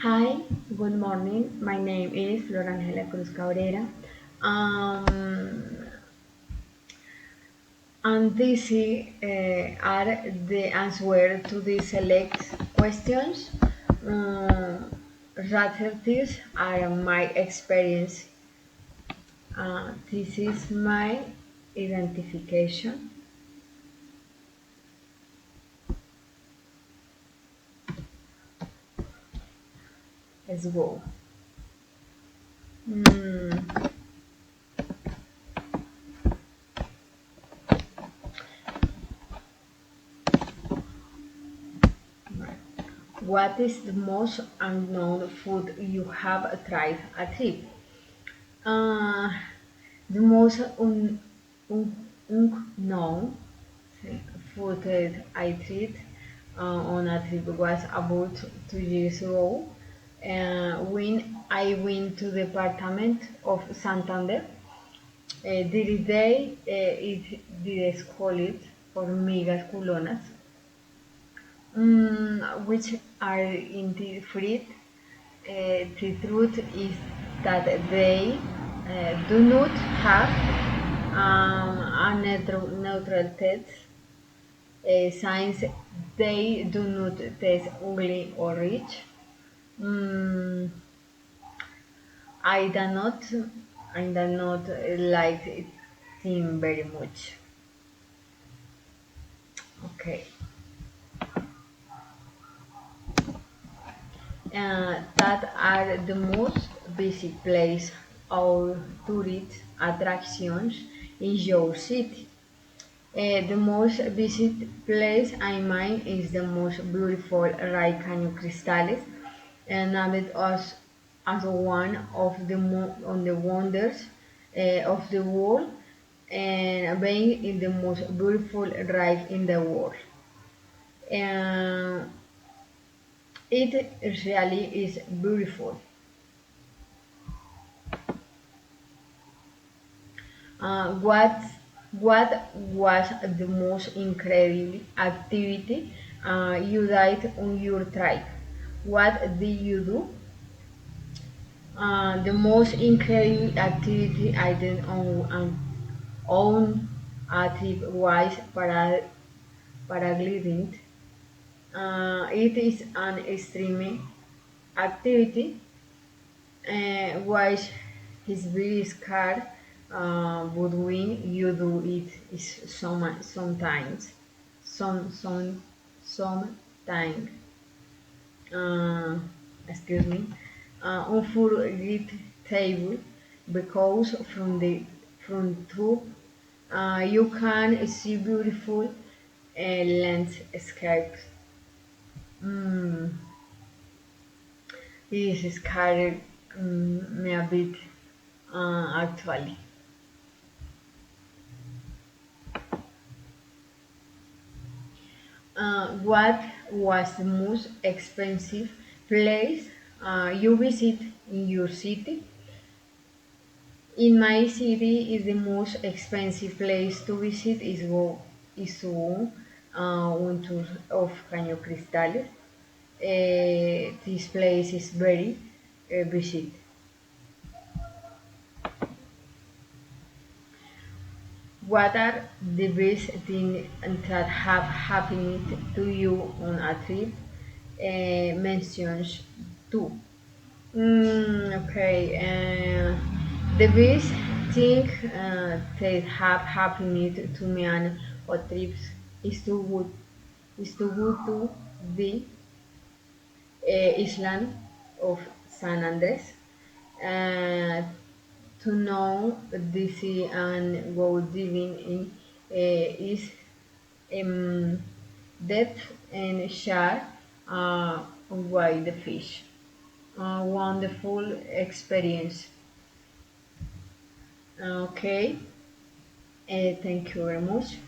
Hi, good morning. My name is Flor Angela Cruz Cabrera. Um, and these are the answer to the select questions. Um, Rather, these are my experience. This is my identification. Let's go. Mm, what is the most unknown food you have tried a trip? Uh, the most unknown food that I tried on a trip was about 2 years ago when I went to the department of Santander. This day it is called hormigas culonas, which are indeed fried. The truth is that they do not have a neutral taste. Since they do not taste ugly or rich. Mm, I do not, I do not like them very much. Okay. That are the most busy place or tourist attractions in your city. The most visited place I mean is the most beautiful Rai Canyon Cristales, and named as one of the on the wonders of the world, and being in the most beautiful ride in the world. And it really is beautiful. What was the most incredible activity you did on your trip? What did you do? The most incredible activity I did on a trip was paragliding. It is an extreme activity which is very scared, but when you do it is sometimes, sometimes, uh, excuse me, unforgettable because from top you can see beautiful landscapes. Mm, this is scared me a bit actually. What was the most expensive place you visit in your city? In my city, is the most expensive place to visit is one tour of Caño Cristales. This place is very visit. What are the best things that have happened to you on a trip? Mentions two. Okay. The best thing that have happened to me on a trips is to go to the island of San Andres. Uh, to know the sea and go diving in is um, depth and share with the fish. A wonderful experience. Okay, thank you very much.